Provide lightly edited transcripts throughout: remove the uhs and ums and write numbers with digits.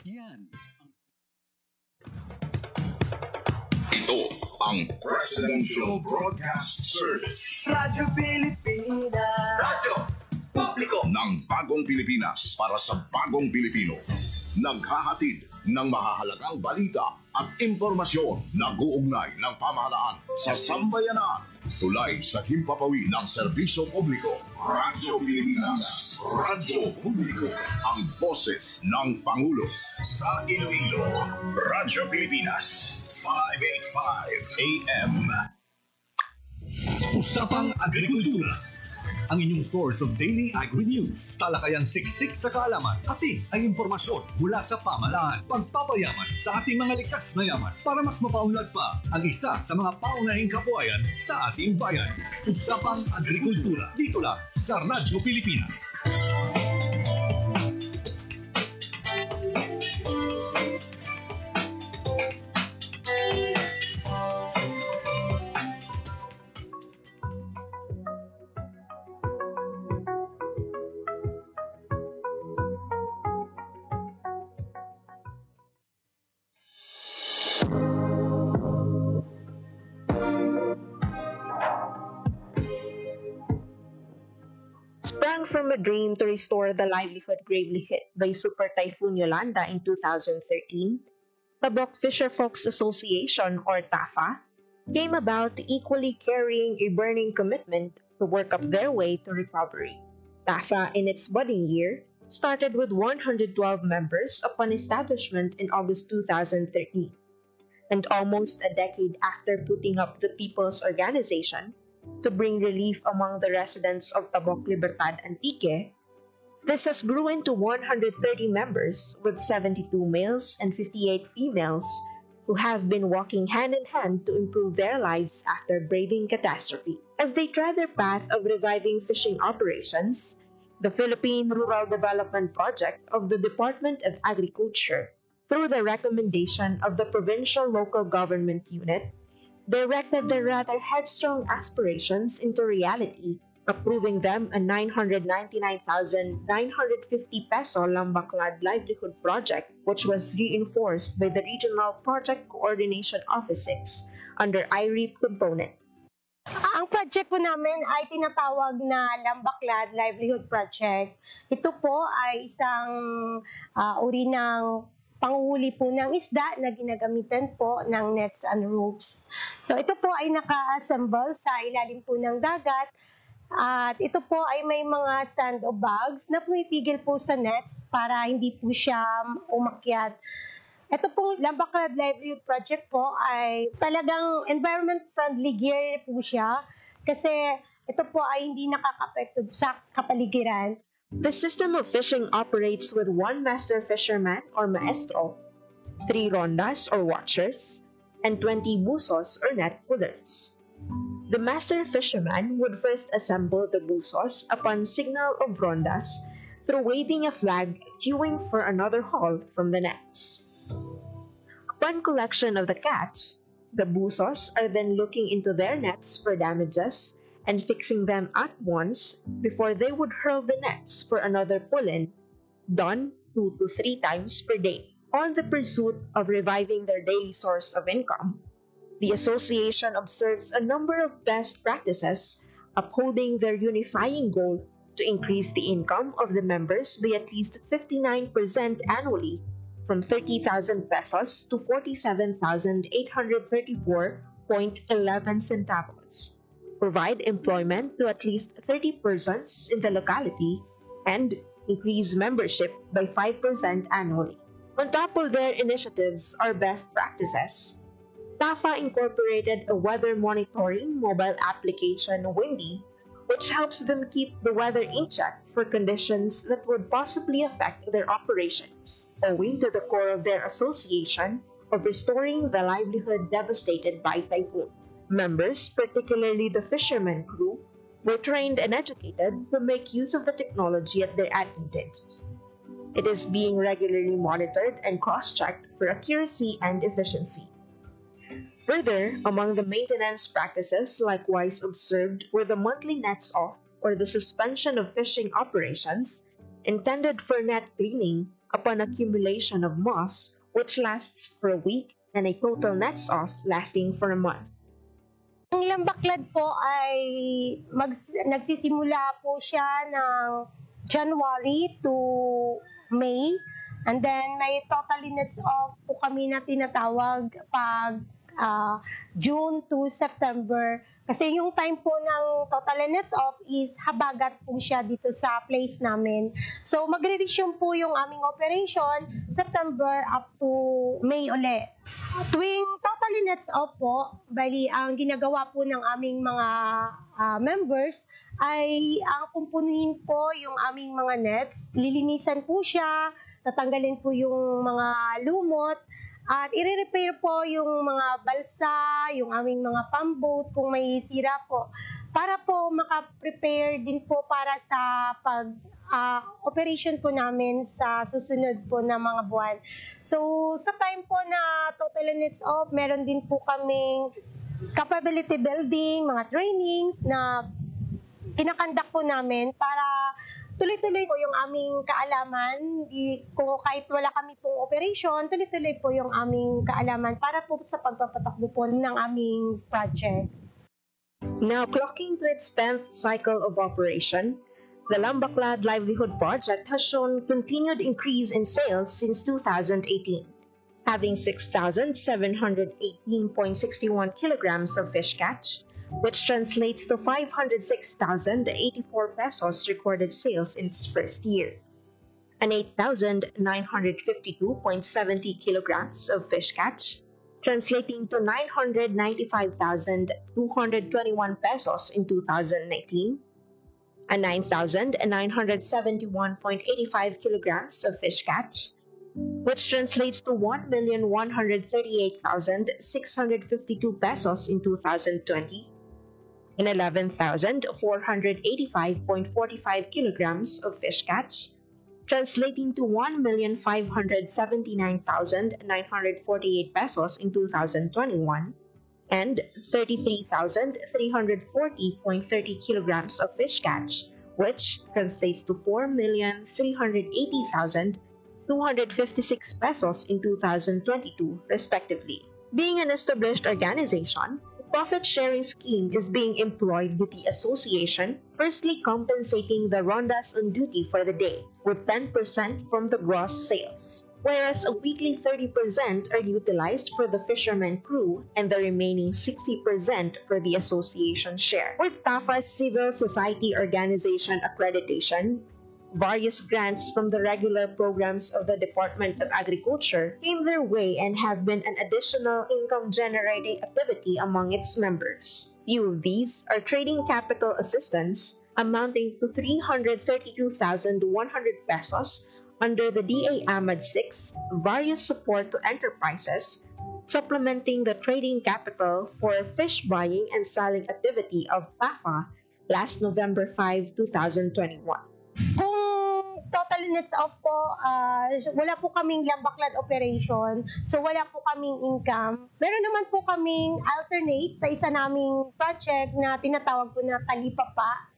Yan. Ito ang Presidential Broadcast Service. Radyo Pilipinas. Radyo Publiko ng Bagong Pilipinas para sa Bagong Pilipino. Naghahatid ng mahahalagang balita at impormasyon na guugnay ng pamahalaan sa sambayanan. Tulay sa himpapawid ng serbisyo publiko. Radyo Pilipinas. Radyo Publiko. Ang boses ng Pangulo. Sa Iloilo, Radyo Pilipinas. 585 AM. Usapang Agrikultura. Ang inyong source of daily agri-news. Talakayang siksik sa kaalaman. Ating ay impormasyon mula sa pamahalaan. Pagpapayaman sa ating mga likas na yaman para mas mapaunlad pa ang isa sa mga paunahing kabuhayan sa ating bayan. Usapang Agrikultura. Dito lang sa Radyo Pilipinas. Sprang from a dream to restore the livelihood gravely hit by Super Typhoon Yolanda in 2013, Tabok Fisherfolks Association, or TAFA, came about equally carrying a burning commitment to work up their way to recovery. TAFA, in its budding year, started with 112 members upon establishment in August 2013. And almost a decade after putting up the People's Organization to bring relief among the residents of Tabok, Libertad, Antique, this has grown to 130 members with 72 males and 58 females who have been walking hand in hand to improve their lives after braving catastrophe. As they tread their path of reviving fishing operations, the Philippine Rural Development Project of the Department of Agriculture, through the recommendation of the Provincial Local Government Unit, directed their rather headstrong aspirations into reality, approving them a 999,950 peso Lambaklad livelihood project, which was reinforced by the Regional Project Coordination Office 6 under IREP component. Ang project po namin ay tinatawag na Lambaklad Livelihood Project. Ito po ay isang uri ng panghuli po ng isda na ginagamitan po ng nets and ropes. So ito po ay naka-assemble sa ilalim po ng dagat at ito po ay may mga sandbags na pumipigil po sa nets para hindi po siya umakyat. Ito po Lambaklad Livelihood Project po ay talagang environment-friendly gear po siya kasi ito po ay hindi nakaka-apekto sa kapaligiran. The system of fishing operates with one master fisherman or maestro, 3 rondas or watchers, and 20 busos or net pullers. The master fisherman would first assemble the busos upon signal of rondas through waving a flag queuing for another haul from the nets. Upon collection of the catch, the busos are then looking into their nets for damages and fixing them at once before they would hurl the nets for another pull-in, done 2 to 3 times per day. On the pursuit of reviving their daily source of income, the association observes a number of best practices, upholding their unifying goal to increase the income of the members by at least 59% annually, from 30,000 pesos to 47,834.11 centavos. Provide employment to at least 30 persons in the locality, and increase membership by 5% annually. On top of their initiatives are best practices. TAFA incorporated a weather monitoring mobile application, Windy, which helps them keep the weather in check for conditions that would possibly affect their operations, owing to the core of their association of restoring the livelihood devastated by typhoon. Members, particularly the fishermen crew, were trained and educated to make use of the technology at their advantage. It is being regularly monitored and cross-checked for accuracy and efficiency. Further, among the maintenance practices likewise observed were the monthly nets off or the suspension of fishing operations intended for net cleaning upon accumulation of moss, which lasts for a week, and a total nets off lasting for a month. Ang lambaklad po ay nagsisimula po siya ng January to May. And then may totally nets off po kami na tinatawag pag June to September. Kasi yung time po ng total nets off is habagat po siya dito sa place namin. So magre-resume po yung aming operation September up to May uli. Tuwing totally nets off po, bali ang ginagawa po ng aming mga members ay ang kumpunin po yung aming mga nets, lilinisan po siya, tatanggalin po yung mga lumot, at i-repair po yung mga balsa, yung aming mga pamboat kung may sira po, para po maka-prepare din po para sa operation po namin sa susunod po na mga buwan. So sa time po na total nets off, meron din po kaming capability building, mga trainings na kinakandak po namin para tuloy-tuloy po yung aming kaalaman. Kung kahit wala kami pong operation, tuloy-tuloy po yung aming kaalaman para po sa pagpapatakbo po ng aming project. Now clocking to its 10th cycle of operation, the Lambaklad Livelihood Project has shown continued increase in sales since 2018, having 6,718.61 kilograms of fish catch, which translates to 506,084 pesos recorded sales in its first year, and 8,952.70 kilograms of fish catch, translating to 995,221 pesos in 2019, and 9,971.85 kilograms of fish catch, which translates to 1,138,652 pesos in 2020, and 11,485.45 kilograms of fish catch, translating to 1,579,948 pesos in 2021, and 33,340.30 kilograms of fish catch, which translates to 4,380,256 pesos in 2022, respectively. Being an established organization, the profit-sharing scheme is being employed with the association, firstly compensating the rondas on duty for the day with 10% from the gross sales, whereas a weekly 30% are utilized for the fisherman crew and the remaining 60% for the association share. With TAFA's civil society organization accreditation, various grants from the regular programs of the Department of Agriculture came their way and have been an additional income-generating activity among its members. Few of these are trading capital assistance amounting to 332,100 pesos under the DA Ahmad 6, various support to enterprises, supplementing the trading capital for fish buying and selling activity of TAFA last November 5, 2021. Kung total nets off po, wala po kaming lambaklad operation, so wala po kaming income. Meron naman po kaming alternate sa isa naming project na tinatawag po na Talipapa.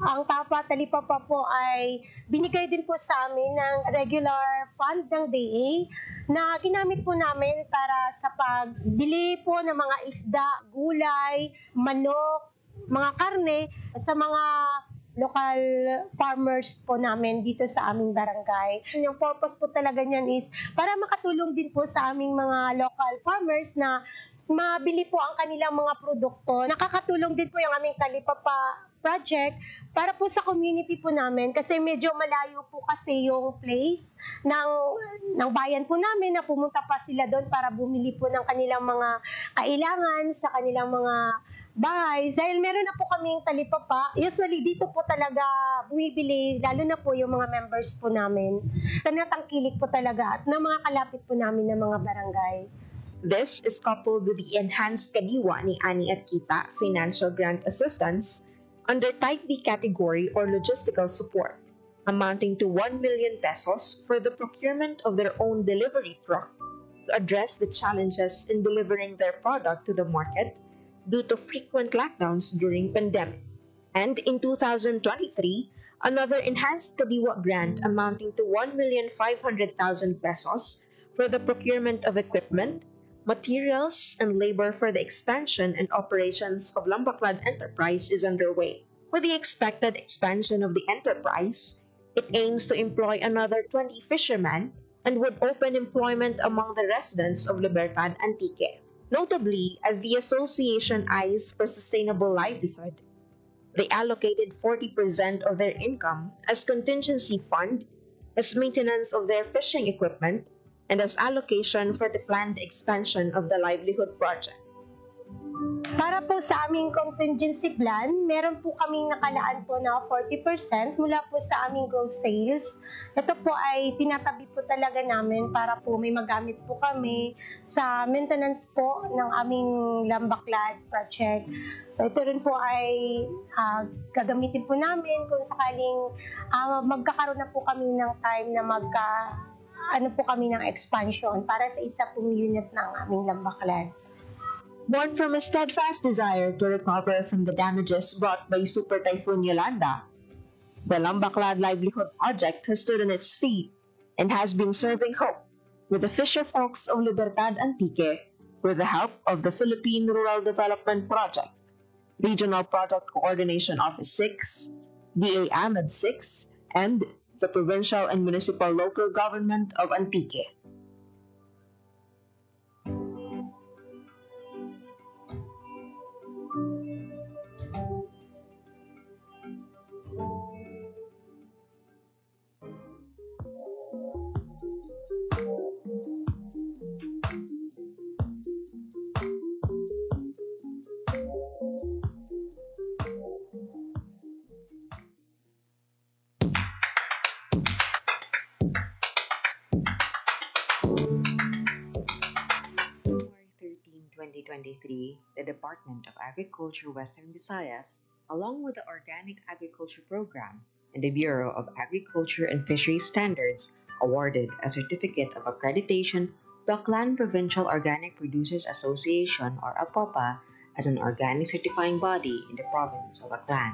Ang TAFA Talipapa po ay binigay din po sa amin ng regular fund ng DA na ginamit po namin para sa pagbili po ng mga isda, gulay, manok, mga karne sa mga local farmers po namin dito sa aming barangay. Yung purpose po talaga niyan is para makatulong din po sa aming mga local farmers na mabili po ang kanilang mga produkto. Nakakatulong din po yung aming Talipapa project para po sa community po namin kasi medyo malayo po kasi yung place ng bayan po namin na pumunta pa sila doon para bumili po ng kanilang mga kailangan sa kanilang mga bahay. Dahil meron na po kaming Talipapa, usually dito po talaga bumibili, lalo na po yung mga members po namin. Tanatangkilik po talaga at ng mga kalapit po namin ng mga barangay. This is coupled with the enhanced kadiwa ni Ani at Kita financial grant assistance under Type B category or logistical support, amounting to 1 million pesos for the procurement of their own delivery truck to address the challenges in delivering their product to the market due to frequent lockdowns during pandemic. And in 2023, Another enhanced Kadiwa grant amounting to 1,500,000 pesos for the procurement of equipment, materials, and labor for the expansion and operations of Lambaclad Enterprise is underway. With the expected expansion of the enterprise, it aims to employ another 20 fishermen and would open employment among the residents of Libertad Antique. Notably, as the association eyes for sustainable livelihood, they allocated 40% of their income as contingency fund, as maintenance of their fishing equipment, and as allocation for the planned expansion of the livelihood project. Para po sa aming contingency plan, meron po kaming nakalaan po na 40% mula po sa aming gross sales. Ito po ay tinatabi po talaga namin para po may magamit po kami sa maintenance po ng aming Lambaclad project. Ito rin po ay gagamitin po namin kung sakaling magkakaroon na po kami ng time na kami ng expansion para sa isa pong unit ng aming Lambaclad. Born from a steadfast desire to recover from the damages brought by Super Typhoon Yolanda, the Lambaclad Livelihood Project has stood on its feet and has been serving hope with the fisher folks of Libertad Antique with the help of the Philippine Rural Development Project, Regional Project Coordination Office 6, DA AMED 6, and the Provincial and Municipal Local Government of Antique. January 13, 2023, the Department of Agriculture Western Visayas, along with the Organic Agriculture Program and the Bureau of Agriculture and Fisheries Standards, awarded a certificate of accreditation to Aklan Provincial Organic Producers Association or APOPA as an organic certifying body in the province of Aklan.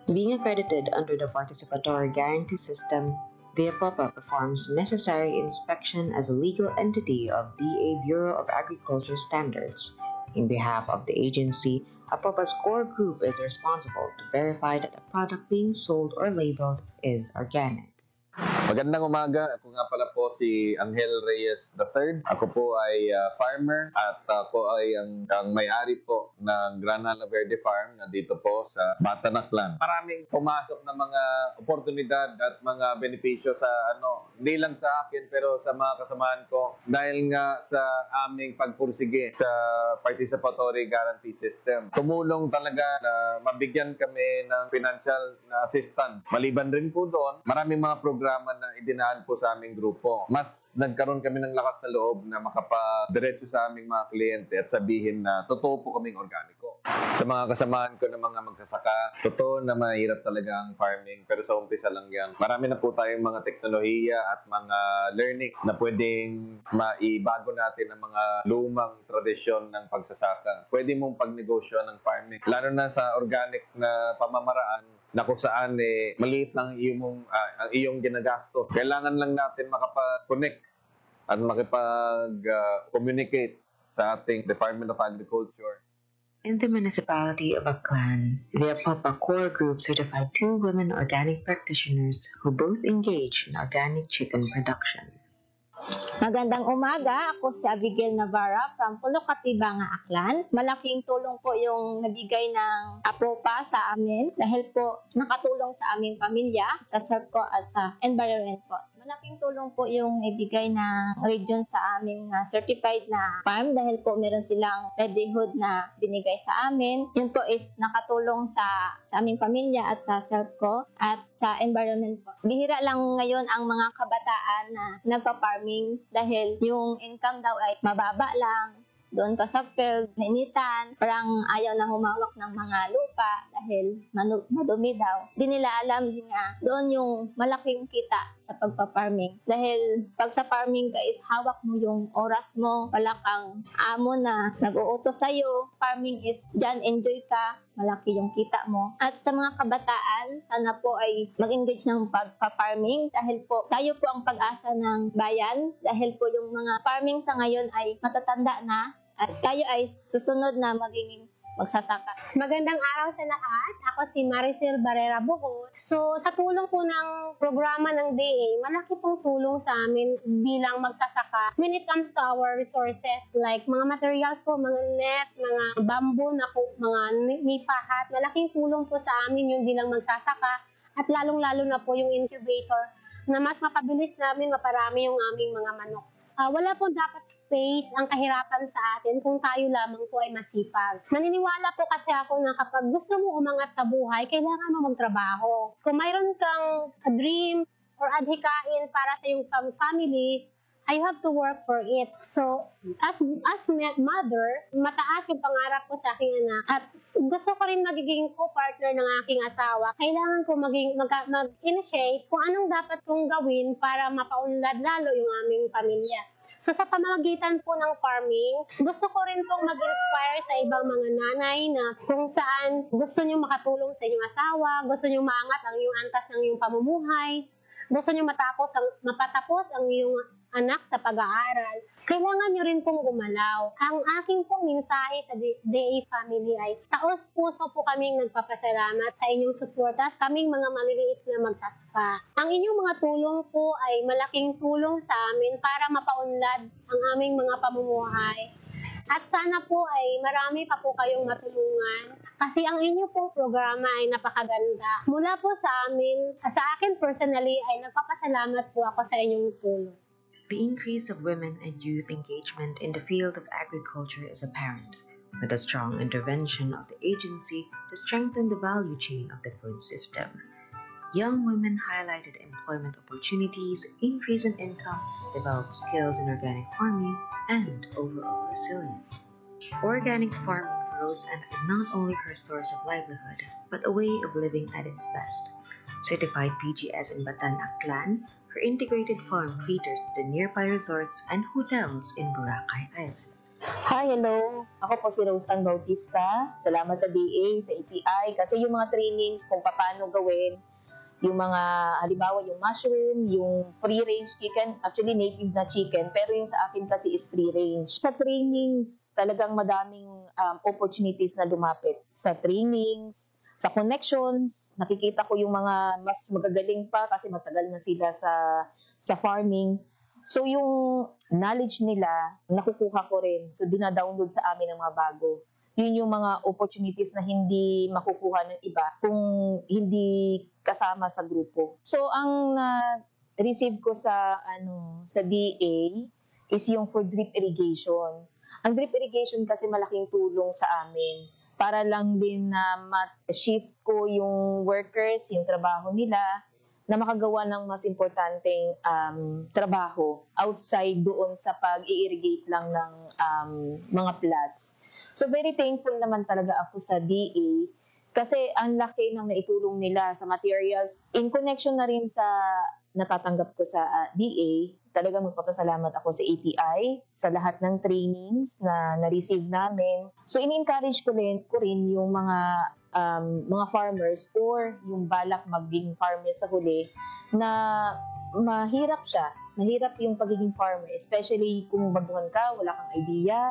Being accredited under the Participatory Guarantee System, the APOPA performs necessary inspection as a legal entity of DA Bureau of Agriculture Standards. In behalf of the agency, APOPA's core group is responsible to verify that the product being sold or labeled is organic. Magandang umaga. Ako nga pala po si Angel Reyes III. Ako po ay farmer at ako ay ang may-ari po ng Granada Verde Farm na dito po sa Batan, Aklan. Maraming pumasok na mga oportunidad at mga benepisyo sa hindi lang sa akin pero sa mga kasamahan ko dahil nga sa aming pagpursige sa Participatory Guarantee System. Tumulong talaga na mabigyan kami ng financial na assistance. Maliban rin po doon, maraming mga programa na idinaan po sa aming grupo. Mas nagkaroon kami ng lakas na loob na makapadiretso sa aming mga kliyente at sabihin na totoo po kaming organiko. Sa mga kasamahan ko ng mga magsasaka, totoo na mahirap talaga ang farming pero sa umpisa lang yan. Marami na po tayong mga teknolohiya at mga learning na pwedeng maibago natin ang mga lumang tradisyon ng pagsasaka. Pwede mong pagnegosyo ng farming. Lalo na sa organic na pamamaraan na kung saan maliit lang ang iyong ginagastos. Kailangan lang natin makapag-connect at makipag-communicate sa ating Department of Agriculture. In the municipality of Aklan, the APOPA core group certified 2 women organic practitioners who both engage in organic chicken production. Magandang umaga, ako si Abigail Navarra from Puno Katibanga, Aklan. Malaking tulong po yung nabigay ng APOPA sa amin dahil po nakatulong sa aming pamilya, sa self ko at sa environment po. Malaking tulong po yung ibigay ng region sa aming certified na farm dahil po meron silang livelihood na binigay sa amin. Yun po is nakatulong sa aming pamilya at sa self ko at sa environment po. Bihira lang ngayon ang mga kabataan na nagpa-farming dahil yung income daw ay mababa lang. Doon ka sa field, nainitan, parang ayaw na humawak ng mga lupa dahil madumi daw. Di nila alam nga doon yung malaking kita sa pagpa-farming. Dahil pag sa farming ka is hawak mo yung oras mo, wala kang amo na nag-uutos sa'yo. Farming is dyan, enjoy ka. malaki yung kita mo. At sa mga kabataan, sana po ay mag-engage ng pagpa-farming dahil po tayo po ang pag-asa ng bayan dahil po yung mga farming sa ngayon ay matatanda na at tayo ay susunod na magiging magsasaka. Magandang araw sa lahat. Ako si Maricel Barrera Buho. So, sa tulong po ng programa ng DA, malaki pong tulong sa amin bilang magsasaka when it comes to our resources like mga materials po, mga net, mga bamboo, mga nipahat. Malaking tulong po sa amin yung bilang magsasaka at lalong-lalo na po yung incubator na mas mapabilis namin maparami yung aming mga manok. Wala po dapat space ang kahirapan sa atin kung tayo lamang po ay masipag. Naniniwala po kasi ako na kapag gusto mo umangat sa buhay, kailangan mo magtrabaho. Kung mayroon kang dream or adhikain para sa iyong family, I have to work for it. So, as mother, mataas yung pangarap ko sa aking anak. At gusto ko rin magiging co-partner ng aking asawa. Kailangan ko mag-initiate kung anong dapat kong gawin para mapaunlad lalo yung aming pamilya. So, sa pamamagitan po ng farming, gusto ko rin pong mag-inspire sa ibang mga nanay na kung saan gusto nyo makatulong sa inyong asawa, gusto nyo maangat ang iyong antas ng iyong pamumuhay, gusto nyo mapatapos ang iyong anak sa pag-aaral, kailangan nyo rin pong gumalaw. Ang aking pong mensahe sa DA family ay taos-puso po kaming nagpapasalamat sa inyong suportas, kaming mga maliliit na magsasaka. Ang inyong mga tulong po ay malaking tulong sa amin para mapaunlad ang aming mga pamumuhay. At sana po ay marami pa po kayong matulungan kasi ang inyong pong programa ay napakaganda. Mula po sa akin personally ay nagpapasalamat po ako sa inyong tulong. The increase of women and youth engagement in the field of agriculture is apparent, with a strong intervention of the agency to strengthen the value chain of the food system. Young women highlighted employment opportunities, increase in income, developed skills in organic farming, and overall resilience. Organic farming for Roseanne is not only her source of livelihood, but a way of living at its best. Certified PGS in Batan Aklan, her integrated farm caters to the nearby resorts and hotels in Boracay Island. Hi, hello. Ako po si Roseanne Bautista. Salamat sa DA, sa ATI, kasi yung mga trainings kung paano gawin, yung mga, halimbawa yung mushroom, yung free-range chicken, actually native na chicken, pero yung sa akin kasi is free-range. Sa trainings, talagang madaming opportunities na lumapit. Sa trainings, sa connections, nakikita ko yung mga mas magagaling pa kasi matagal na sila sa farming. So yung knowledge nila, nakukuha ko rin. So dina-download sa amin ng mga bago. Yun yung mga opportunities na hindi makukuha ng iba kung hindi kasama sa grupo. So ang receive ko sa DA is yung for drip irrigation. Ang drip irrigation kasi malaking tulong sa amin para lang din na ma-shift ko yung workers, yung trabaho nila, na makagawa ng mas importanteng trabaho outside doon sa pag-i-irrigate lang ng mga plots. So very thankful naman talaga ako sa DA kasi ang laki ng naitulong nila sa materials. In connection na rin sa natatanggap ko sa DA, talagang magpapasalamat ako sa ATI, sa lahat ng trainings na na-receive namin. So in-encourage ko rin yung mga farmers or yung balak maging farmers sa huli na mahirap siya. Mahirap yung pagiging farmer, especially kung baguhan ka, wala kang idea.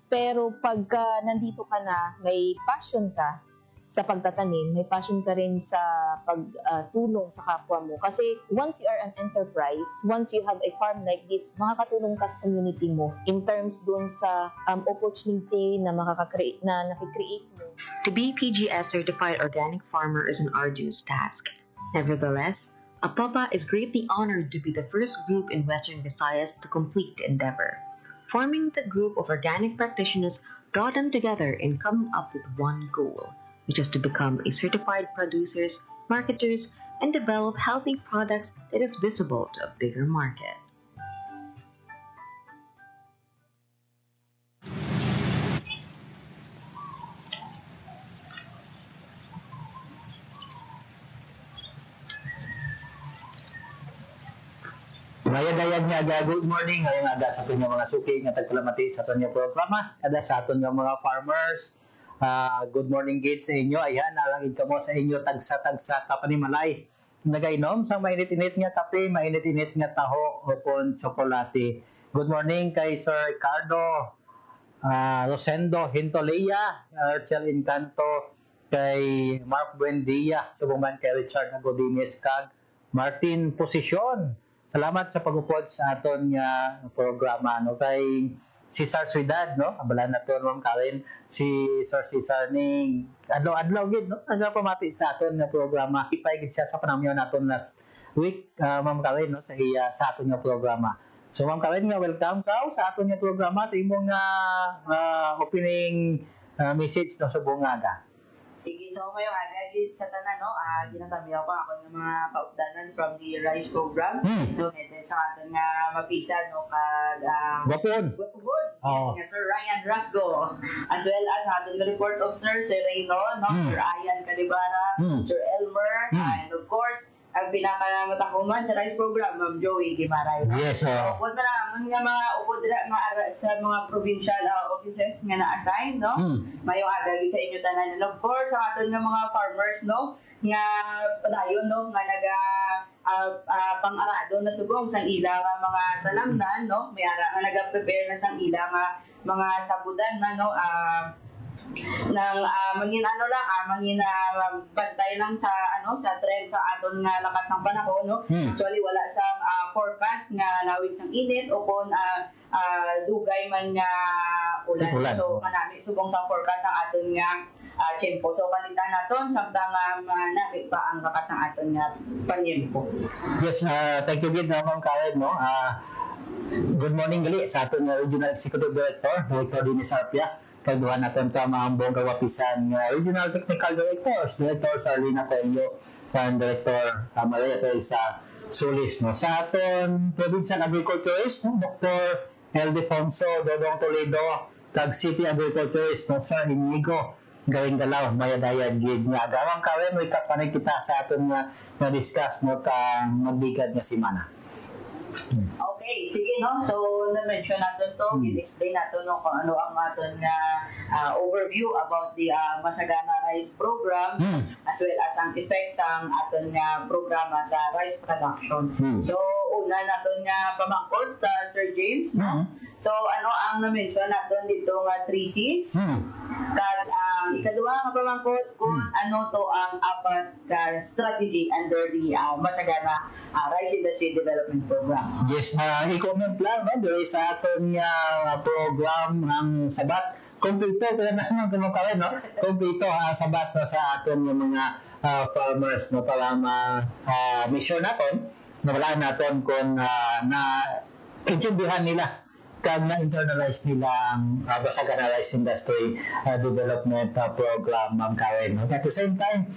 Pero pagka nandito ka na, may passion ka sa pagtatanim, may passion ka rin sa pagtulong sa kapwa mo. Kasi once you are an enterprise, once you have a farm like this, makakatulong ka sa community mo in terms dun sa opportunity na nakikreate mo. To be PGS certified organic farmer is an arduous task. Nevertheless, APOPA is greatly honored to be the first group in Western Visayas to complete the endeavor. Forming the group of organic practitioners brought them together in coming up with one goal, which is to become a certified producers, marketers, and develop healthy products that is visible to a bigger market. Dayag nga aga, good morning. Ngayon aga sa aton mga suki nga tagpalamati sa aton nga programa. Kada sa aton nga mga farmers, Good morning gid sa inyo. Ayan, narangid ka mo sa inyo tagsa-tagsa kapanimalay. Nagainom sa mainit-init nga kape, mainit-init nga taho o kon tsokolate. Good morning kay Sir Ricardo Rosendo Hintoleya, Archel Encanto, kay Mark Buendia, subungan kay Richard Agodines kag Martin Posisyon. Salamat sa pagupod sa aton nga programa, no, kay Cesar Suidad, no, abala na to Ma'am Karen, si Sir Cesar ni adlaw gid, no, nagapamati sa aton nga programa. Ipay gid siya sa panahon naton last week, Ma'am Karen, no, sa aton nga programa. So Ma'am Karen, nga welcome ka sa aton nga programa sa imong opening message no sa bungaga. Sige, so ngayong agad sa tanan, no, ginatamiyaw ko ako ng mga kaupdanan from the RISE program. So, and sa atin nga mapisan, no, kag Gapon. Yes, nga Sir Ryan Rasgo. As well as atin nga report officer, Sir Reyno, no, Sir Ian Calibara, Sir Elmer, and of course, ang pinakamatakuman sa RISE program, Ma'am Joey Gimaray. Yes, So, kung naman nga mga upod sa mga provincial offices nga na-assign, no? Mayong agad sa inyo tanan. And of course, sa aton nga mga farmers, no? Nga padayon, no? Nga pang-arado na sugong sang ila nga mga talamnan, no? May ara nga naga-prepare na sang ila nga mga sabudan na, no? Nang mangin mangin bantay lang sa sa trend sa aton nga lakat sang panahon, no. Actually wala sa forecast nga lawig sang init o kon dugay man nga ulan. So manami subong sa forecast ang aton nga tiempo. So palitan naton samtang manami pa ang lakat sang aton nga panyempo. Yes, thank you gid Ma'am Karen, no. Good morning gali sa aton nga Regional Executive Director Dennis Arpia. Kagduhan natin ka maambong kawapisan Regional Technical Directors, Director Arlina Coelho, and Director Maria Teresa Solis. No? Sa aton Provincial Agriculturist, no? Dr. Eldefonso Dodong Toledo, kag City Agriculturist, no? Sir Inigo Galing Galaw, Mayadayad Gid nga. Gawang kawin, may kapanay kita sa aton nga discuss, no? Kang magdigad nga simana. Okay, sige, no? So, na-mention natin to, in-explain natin no, kung ano ang aton nga overview about the Masagana Rice Program as well as ang effects ang aton nga programa sa rice production. So, una natin nga pamangkot, Sir James, no? So, ano ang na-mention natin dito nga 3 C's? Kag ang ikaduha nga pamangkot kung ano to ang apat ka strategy under the Masagana Rice Industry Development Program. Yes, i-comment lang, no? There is sa aton program ang sabat. Kompleto, kaya naman kumakain, no? Kompleto sabat no, sa aton yung mga farmers, no? Para ma-mission natin, nawalaan natin kung na-intindihan nila kag na-internalize nila ang Masagana Rice Industry Development Program, Ma'am Karen. No? At the same time,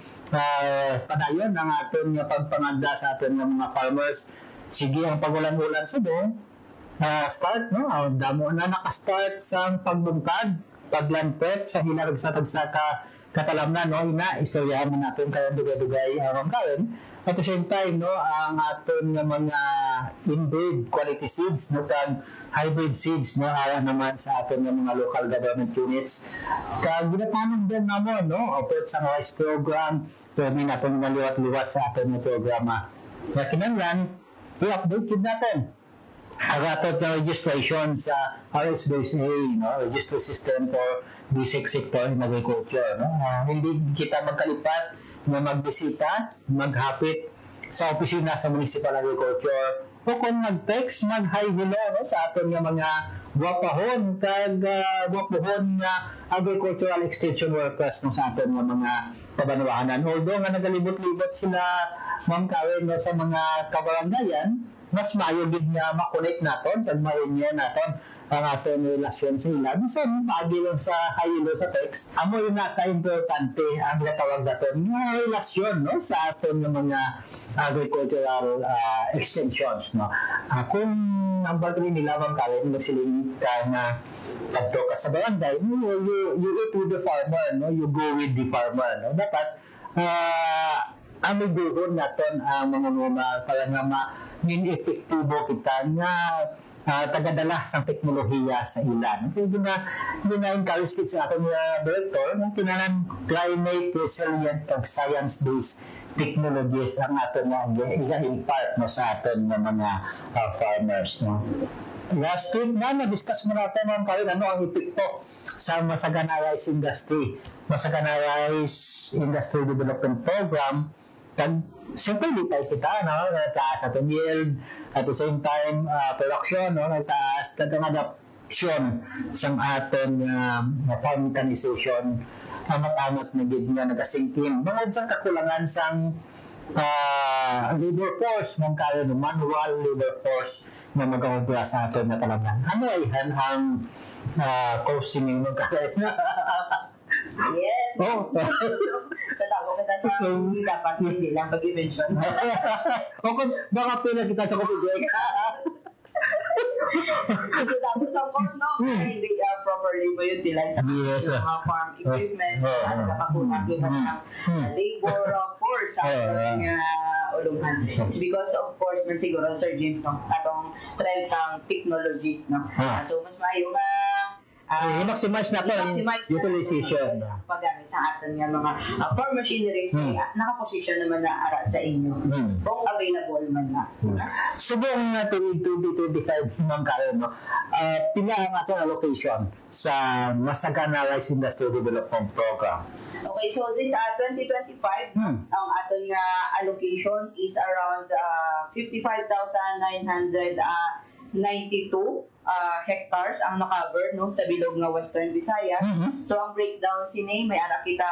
padayon ang aton nga pagpanganda sa aton nga mga farmers. Sige ang pagulan-ulan subong start, no, damo na naka-start sa pagbungkad, paglanpet sa hilarag sa tagsaka katalamnan, no, ina istoryahan man natin kayo dugay-dugay ang karon. At the same time, no, ang aton nga mga inbreed quality seeds, no, kag hybrid seeds, no, ara naman sa aton nga mga local government units. Kag ginatanong din namon, no, opet sa rice program, pwede natin nga liwat-liwat sa aton nga programa. Kaya kinanglan, i-update din natin ang atot na registration sa RSBSA, no? Register System for Basic Sector in Agriculture. No? Hindi kita magkalipat na magbisita, maghapit sa opisina sa Municipal Agriculture o kung mag-text, mag-hi hello, no? Sa aton nga mga wapahon kag wapuhon nga agricultural extension workers, no? Sa aton nga mga kabanwahanan. Although nga nagalibot-libot sila, Ma'am Karen, no, sa mga kabarangayan, mas maayo gid nga makonect naton kag ma-renew naton ang aton relasyon sa ila. Bisan paagi lang sa haylo sa text, amo yun na ka-importante ang gatawag naton nga relasyon, no, sa aton nga mga agricultural extensions, no. Kung ang bagay nila Ma'am Karen, magsiling ka na kadto ka sa barangay, you eat with the farmer, no, you go with the farmer, no. Dapat amiguhon naton ang mga para nga epektibo kita nga tagadala sa teknolohiya sa ilan. Kaya gina-encourage kita sa ating director na tinanan climate resilient and science-based technologies ang aton nga i-impart no, sa aton nga mga farmers. No? Last week na-discuss mo natin mga karin ano ang epekto sa Masagana Rice Industry. Masagana Rice Industry Development Program siyempre lipay kita, no? Nagtaas ating yield, at the same time, production, no? Nagtaas, kadang adaption sa ating farm mechanization, amat-amat na gid nga nagasingkin. Mga isang kakulangan sa labor force, mong kaya no, manual labor force na mag-aumpra sa atin na talagang. Ano ay ang causing yung kaya Yes. Oh. Sa tawag kita sa dapat hindi lang pag-mention. O kung baka pila kita sa COVID-19. So tapos of course, no, hindi properly mo utilize sa mga farm equipment. Ano nakakulang kita sa labor force sa ulungan. It's because of course, man siguro Sir James, no, atong trend sa technology, no. So mas maayo nga i-maximize natin utilization. Paggamit sa atin nga mga farm machineries nakaposisyon naman na ara sa inyo. Kung available man na. Subong na 2025 ng kayo, no? Pila ang ating allocation sa Masagana Rice Industry Development Program? Okay, so this 2025, ang ating allocation is around 55,992 hectares ang na-cover no, sa bilog nga Western Visayas. So ang breakdown sini may ara kita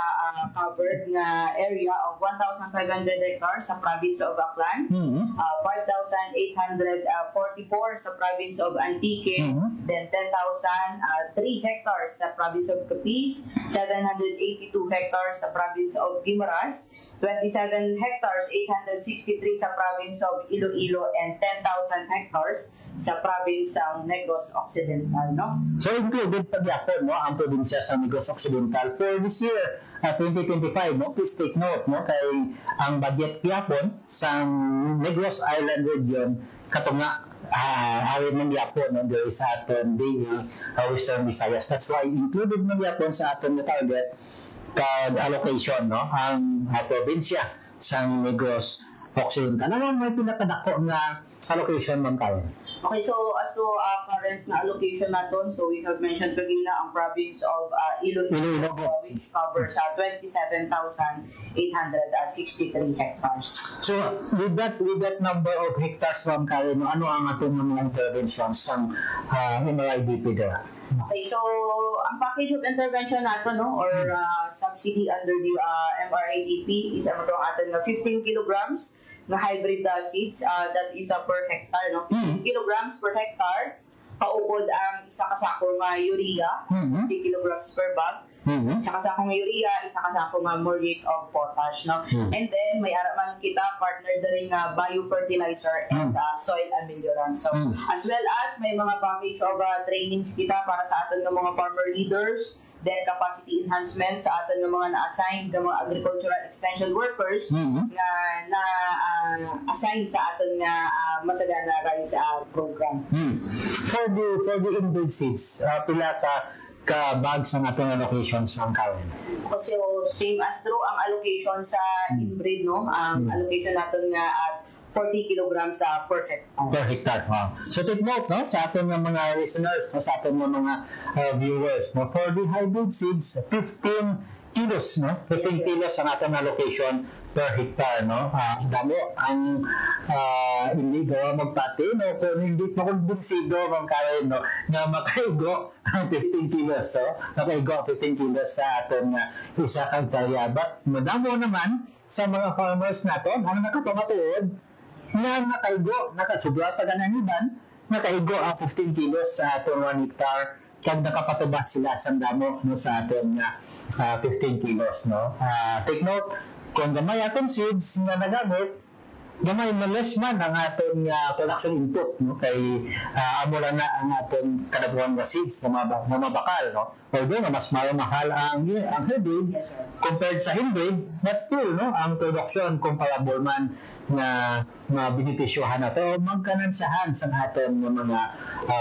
covered nga area of 1,500 hectares sa province of Aklan, 5,844 sa province of Antique, then 10,003 hectares sa province of Capiz, 782 hectares sa province of Guimaras, 27 hectares, 863 sa province of Iloilo, and 10,000 hectares sa province ng Negros Occidental, no? So included pagyapon, no, ang probinsya sa Negros Occidental for this year, 2025, no? Please take note, no, kay ang budget gyapon sa Negros Island region katunga awit ng gyapon no, there is aton Western Visayas. That's why included ng gyapon sa aton na target allocation, no, ang probinsya sa Negros Occidental. Ano may pinakadako nga allocation man karon? Okay, so as to current na allocation natin, so we have mentioned kanina ang province of Iloilo, which covers 27,863 hectares. So with that number of hectares, Ma'am Karen, ano ang atong mga interventions sa MRIDP there? Okay, so ang package of intervention natin, no, or subsidy under the MRIDP is ang ating 15 kilograms na hybrid seeds, that is per hectare, no? 15 kilograms per hectare. Paupod ang isa kasakong urea, 50 kilograms per bag. Isa kasakong urea, isa kasakong muriate of potash, no? And then may araman kita partner rin biofertilizer and soil ameliorant. So as well as may mga package of trainings kita para sa aton ng mga farmer leaders, then capacity enhancement sa aton ng mga na-assign ng mga agricultural extension workers na assign sa aton nga Masagana Rice program. For the inbreed seeds, pila ka bags ang atong allocations ng Karen? So same as true ang allocation sa inbreed, no? Ang allocation natin nga at 40 kilograms per hectare. Per hectare, wow. So take note, no, sa ating mga listeners, no, sa ating mga viewers, no, for the hybrid seeds, 15 kilos, no, 15 kilos ang ating allocation per hectare, no. Damo ang hindi gawa magpati, no, kung hindi makumbinsido ang Karen, no, na makaigo ang 15 kilos, no, makaigo ang 15 kilos sa ating isa kang hektarya. But madamo naman sa mga farmers natin ang nakapamatuod na nakaigo, nakasubra pa ganang iban, nakaigo ang 15 kilos sa atong 1 hectare kag nakapatubas sila sa damo, no, sa atong 15 kilos, no. Take note, kung gamay atong seeds na nagamit, gamay na less man ang aton production input, no, kay amo lang na ang aton kadabuhan nga seeds nga mabakal, no, although na mas mahal ang hybrid compared sa inbreed, but still, no, ang production comparable man nga mabenepisyohan nato o magkanansahan sa aton nga mga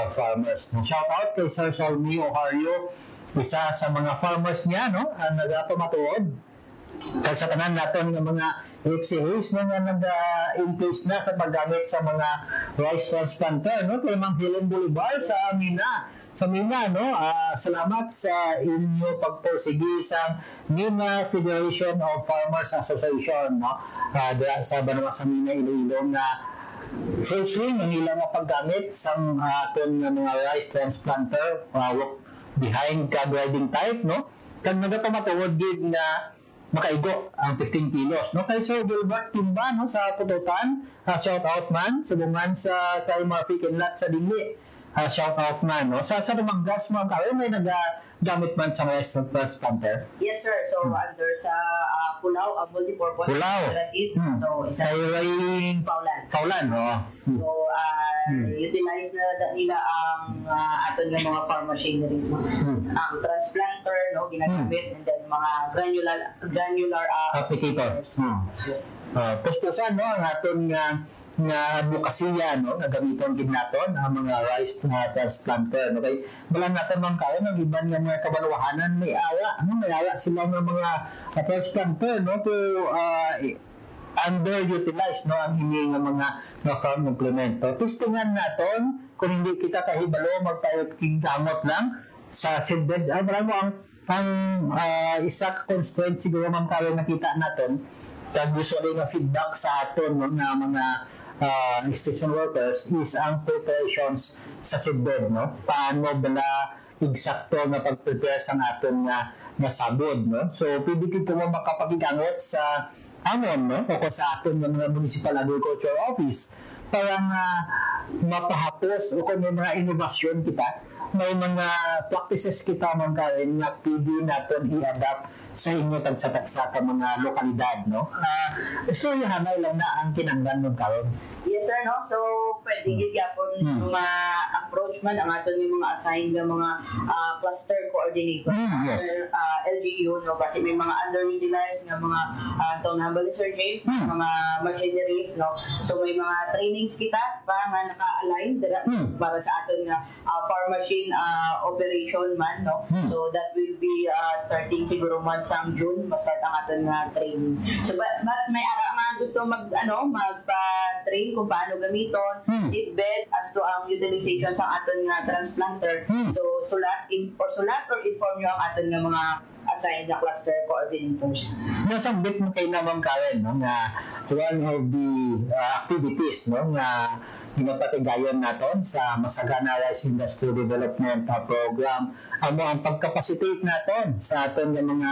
farmers, no. Shout out kay Sir Salmi Ohario, isa sa mga farmers niya, no, ang nagapamatuod kaya sa tanan naton ng mga FCAs no, nga nag-increase na sa paggamit sa mga rice transplanter, no, kay Ma'am Helen Bolivar sa Mina, no, salamat sa inyo pagpursige sa Mina Federation of Farmers Association, no, sa Banwa sa Mina, Iloilo, na first ring ang ilang paggamit sa aton mga rice transplanter behind ka-grading type, no, kag nagapamatuod gid na makaigo ang 15 kilos, no, kay Sir Gilbert Timba, no, sa Pututan, shout out man sa bungan sa Kay Murphy Kinlat sa Dili, shout out man, no, sa Rumanggas man kayo may nagagamit man sa rice transplanter. Yes sir, so under sa Pulao, multipurpose cooperative, so isa ay Paulan, no. So utilize na nila ang aton nga mga farm machineries, no? Ang transplanter, no, ginagamit, and then mga granular applicators. Pustusan, no, ang aton nga advokasya, no, nga gamiton gid naton ang mga rice transplanter, no, kay wala naton man kayo ng iban nga mga kabanwahanan may aya sila ng mga transplanter, no, to underutilized, no, ang hindi nga mga farm implement. Testingan naton kung hindi kita kahibalo magpakigamot lang sa seedbed. Maramo ang isa ka constraint siguro man kayo nakita naton kag usually nga feedback sa aton, no, na mga extension workers is ang preparations sa seedbed, no, paano bala eksakto nga pag-prepare sa aton nga sabod, no. So pwede kito mo makapagigangot sa amon, no, o sa aton ng mga municipal agriculture office para mapahapos o kung may mga innovasyon kita, may mga practices kita man karon nga pwede naton i-adapt sa inyo tagsa-tagsa ka mga lokalidad, no. Istoryahan na lang na ang kinanglan mo karon. Yes sir, no, so pwede gid gyapon mga approach man ang aton yung mga assigned nga mga cluster coordinator, LGU, no, kasi may mga underutilized nga mga Townhambal Sir James, mga machineries, no, so may mga trainings kita pa nga naka-align para sa aton nga farm machine operation man, no, so that will be starting siguro months ang June ma-start ang aton nga training. So but may ara nga gusto magpa-train kung paano gamiton seedbed as to ang utilization sa aton nga transplanter. So sulat or inform nyo ang aton nga mga assigned na cluster coordinators. Nasambit mo kay naman Karen, no, nga one of the activities, no, nga ginapatigayon naton sa Masagana Rice Industry Development Program ang pagcapacitate naton sa aton nga mga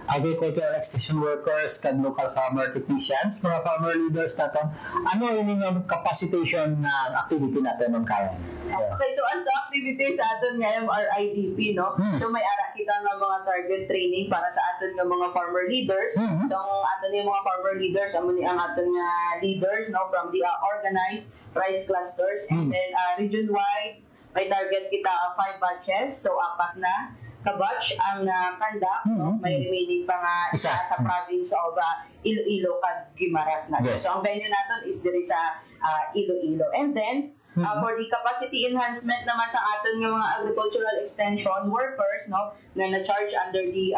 agricultural extension workers kag local farmer technicians, mga farmer leaders naton. Ano ini nga capacitation na activity naton ng Karen? Okay, so as the activity sa aton nga MRIDP, no, so may ara kita nga mga target training para sa aton nga mga farmer leaders. So ang aton nga mga farmer leaders amo ni ang aton nga leaders, no, from the organized rice clusters, and then region-wide may target kita 5 batches, so 4 na ka-batch ang conduct, no, may remaining pa nga isa sa province of Iloilo kag Guimaras na. So ang venue naton is diri sa Iloilo, and then for the capacity enhancement naman sa aton ng mga agricultural extension workers, no, na na-charge under the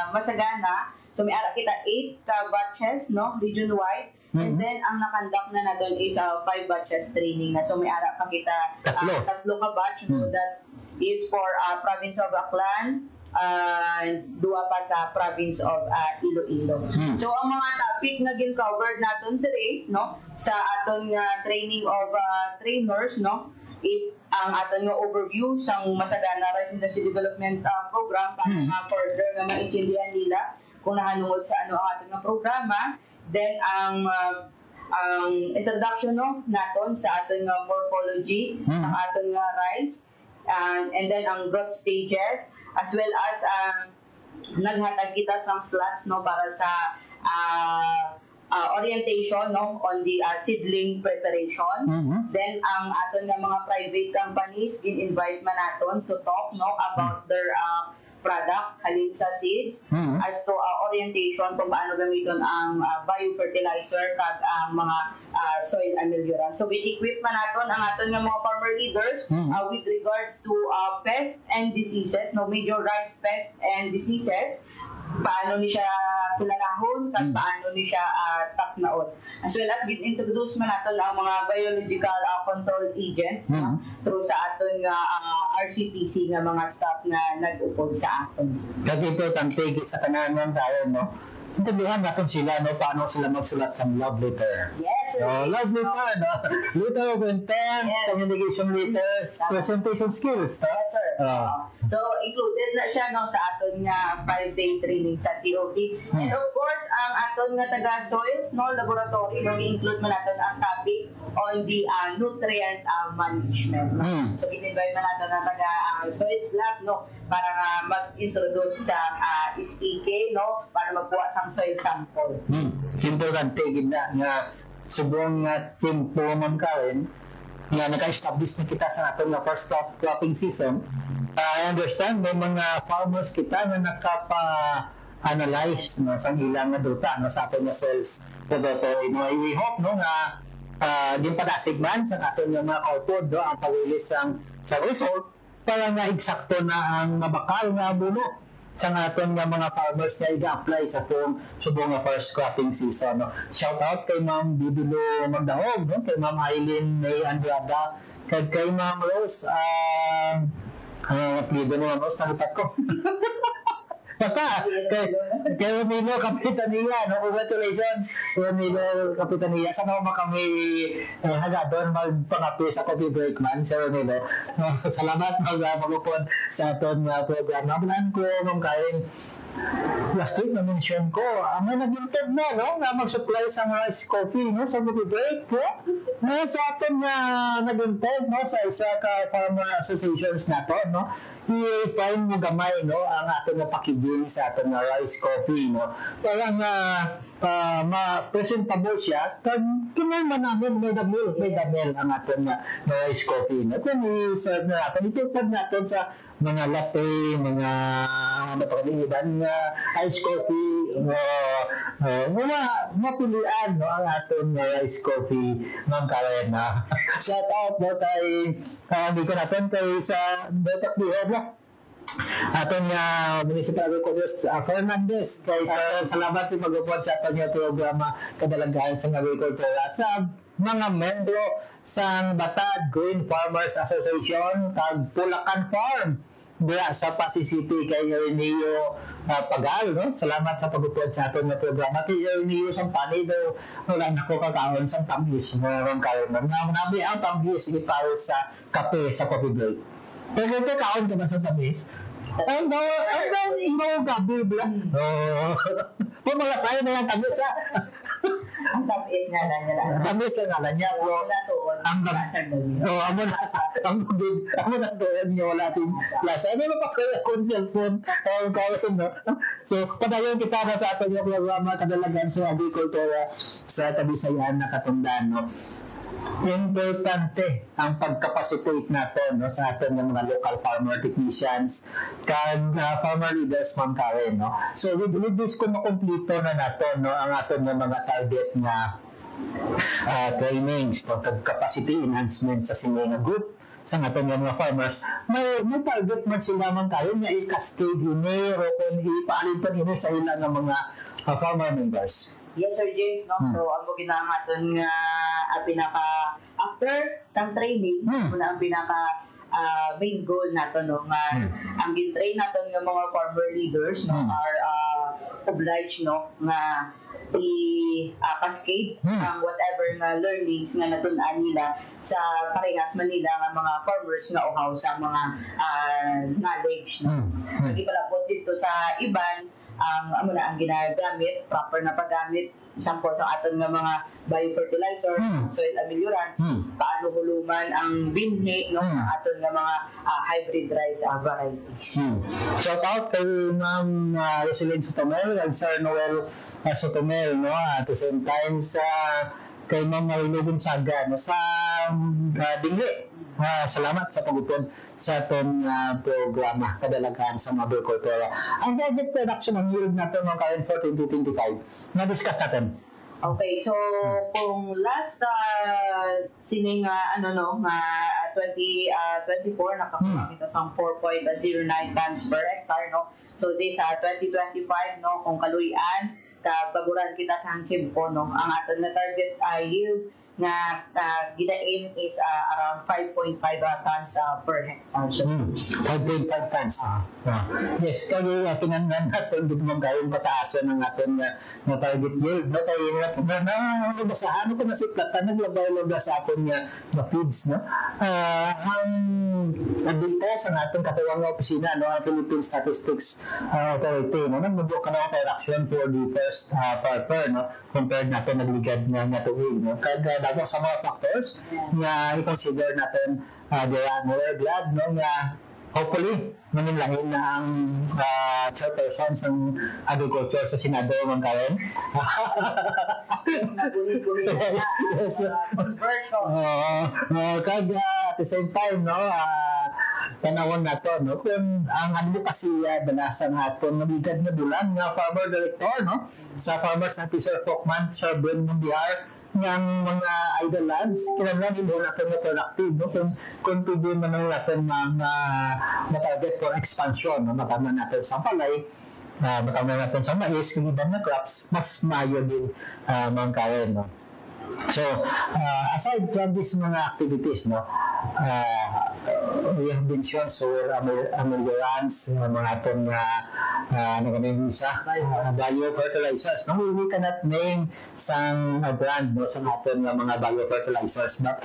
Masagana, so may ara kita 8 batches, no, region-wide, and then ang nakandak na naton is 5 batches training na, so may ara pa kita 3 ka batch, no, that is for province of Aklan, 2 pa sa province of Iloilo. So ang mga topic na gin-covered naton today, no, sa aton training of trainers, no, is ang aton nga overview sa Masagana Rice Industry Development Program para further nga maintindihan nila kung nahanungod sa ano ang aton nga programa. Then ang introduction, no, naton sa aton nga morphology ng aton nga rice, and then ang growth stages, as well as naghatag kita sang slots, no, para sa orientation no on the seedling preparation. Then ang aton nga mga private companies in-invite man naton to talk no about their product halin sa seeds as to orientation kung paano gamiton ang biofertilizer kag ang mga soil ameliorant. So we-equip man naton ang aton nga mga farmer leaders with regards to pest and diseases, no major rice pest and diseases, paano ni siya pinanahon kag paano ni siya taknaon, as well as introduce man naton ang mga biological control agents through sa aton nga RCPC nga mga staff nga nag-upod sa aton. Kag importante sa kananan tayo, no? Intindihan natin sila, no, paano sila magsulat sa love letter. Yes, sir. So, love letter, no? Letter of intent, communication letters, presentation skills, no? Yes, sir. So, included na siya no, sa aton nga 5-day training sa TOT. And of course, ang aton nga taga-soils no, laboratory, no, i-include man natin ang topic on the nutrient management. No? So, in-invite man natin ang taga-soils lab no, para mag-introduce sa STK, no, para magkuha sa soil sample. Importante gina nga subong nga tempo man karon nga naka-establish na kita sa aton nga first cropping season. I understand may mga farmers kita nga nakapa-analyze no, sa ilang nga duta no, sa aton nga soils laboratory. No, we hope no nga din padasig man sa aton nga mga output no, ang pawilis sa result para nga eksakto na ang mabakal nga buno sa aton nga mga farmers nga i-apply sa subong nga first cropping season. No? Shout out kay Ma'am Bibilo Magdahog, no? Kay Ma'am Eileen May Andrada, kay Ma'am Rose, apelido mo Ma'am Rose, nalipat ko. Basta, kay Romilo Kapitania, no? Congratulations, Romilo Kapitania. Sana mo kami hagadon magpangapi sa coffee break man, Sir Romilo. Salamat mag-upod sa aton program. Nabalaan ko, Ma'am Karen, last week na-mention ko, may nag-intend na, no? Na mag-supply sa rice coffee, no? Sa coffee break, no? Sa atin na nag-intend, no? Sa isa ka farmer associations na to, no? I-find mo gamay, no? Ang atin na packaging sa atin na rice coffee, no? Parang ma-presentable siya, kag kinalman namin, may damil ang atin na rice coffee, no? Kung i-serve na natin, itupad natin sa mga latte, mga napakaliiban nga ice coffee, mapilian no, ang aton rice coffee, Ma'am Karen. Shout out mo kay hindi ko natin kay sa Betak Bihod na aton nga Municipal Agriculture Fernandez, kay salamat sa mag-upod sa aton nga programa kadalagaan sa agriculture sa mga membro sa Batad Green Farmers Association kag Pulacan Farm diya sa Pasig City kay Ernio Pagal, no? Salamat sa pag-upod sa aton nga programa. Kay Ernio Sampani daw wala na ko kakaon sa tamis meron karon nabi ang tamis para sa kape sa coffee break. Pero ito kaon ka ba sa tamis? Ang gabi bla. Oh, mga sayo na yung tamis ha. Ang tamis nga lang niya. Tamis lang nga niya. Wala tuon. Ang amo na tuon niya wala ting lasa. Ano na pa kaya kung cellphone? So, padayon kita na sa ato yung programa kadalagan sa agrikultura sa Tabisayan na Katungdan, no? Importante ang pagkapacitate nato, no, sa ating mga local farmer technicians kag farmer leaders, Ma'am Karen, no? So with this kung makumpleto na nato, no, ang ating mga target nga trainings, no, capacity enhancement sa sila group sa ating mga farmers, may target man sila, Ma'am Karen, na i-cascade ini o kung ipaalin pa ini sa ilang mga farmer members. Yes, Sir James, no? So, ang ginang aton nga pinaka after some training, muna ang pinaka main goal nato, no, nga ang gin-train naton nga mga farmer leaders, no, are obliged, no, nga i-cascade ang whatever nga learnings nga natun-an nila sa parehas man nila nga mga farmers nga uhaw sa mga knowledge, no. Nagipalapot dito sa iban ang ginagamit, proper na paggamit, sample sa aton nga mga biofertilizer, soil ameliorants, paano huluman ang binhi no sa aton nga mga hybrid rice varieties. Shout out kay Ma'am Roselyn Sotomel and Sir Noel Sotomel, no, at the same time sa kay Ma'am Marilo Gonzaga, no, sa Dingli. Salamat sa pagutod sa atong programa kadalagan sa agricultura. Ang target production ng yield natin ng current for 2025 na-discuss natin. Okay, so kung last sining 2024 nakakuha kita sa 4.09 tons per hectare, no. So this 2025 no kung kaluyan kabaguran kita sa kimpo, no. Ang aton na target yield nga gina-aim is around 5.5 tons per hectare. So, 5.5 tons. Yes, kaya tinangan natin dito mong gawin pataaso ng ating na target yield. No? Kaya nabasahan ko na si Plata, naglabay-labay sa ating na feeds. No? Ang data sa ating katuwang na opisina, no? Ang Philippine Statistics Authority, no? Nagbubuo ka na production for the first quarter, no? Compared natin nagligad na tuwig. No? Dapat sa mga factors na i-consider natin we're glad no, nga hopefully manilangin na ang chairperson sa agriculture sa Senado Mangkawen. Nagulit-gulit na conversion. At the same time, no, tanawon nato no kung ang advocacy banasa naton nabigad na bulan nga farmer director no sa Farmers Officer Folkman Sir Ben Mundiar ng mga idle lands kinahanglan hindi natin na productive no kung tuloy man ang natin target for expansion no matama natin sa palay matama natin sa mais kung ibang na crops mas mayo din Mangkawen no. So aside from these mga activities no we have mentioned soil ameliorants mga atong biofertilizers. No, we cannot name some brand no, sa ating mga biofertilizers, but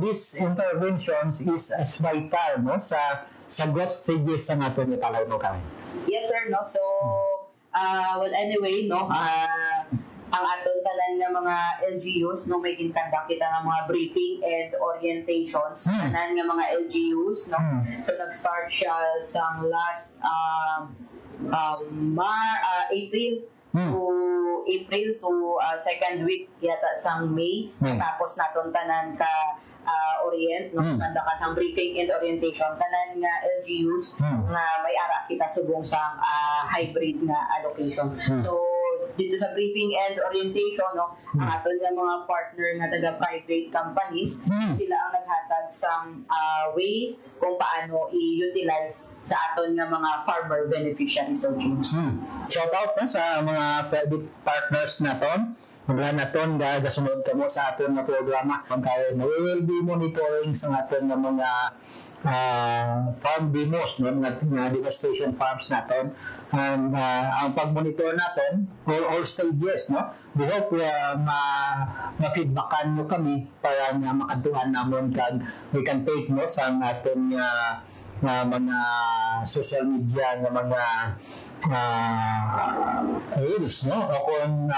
these interventions is as vital no, sa growth stages sa ating italay mo kami. Yes, sir. No? So, well, anyway, no, ang aton tanan nga mga LGUs no may ginconduct kita nga mga briefing and orientations tanan nga mga LGUs no so nag-start siya sa last April to second week yata sang May tapos naton tanan ka orient no kanda ka sang briefing and orientation tanan nga LGUs nga may ara kita subong sang hybrid nga allocation so dito sa briefing and orientation no ang aton nga mga partner nga taga private companies sila ang naghatag sang ways kung paano i-utilize sa aton nga mga farmer beneficiaries of James. Shout out na sa mga private partners naton. Mula naton gasunod kamo sa aton nga programa Mangkawen. We will be monitoring sa aton nga mga farm demos no mga demonstration farms naton and ang pag-monitor naton for all stages no we hope ma-feedbackan mo kami para nga makatuan namon kag we can take no sa aton mga social media nga mga reels no o kung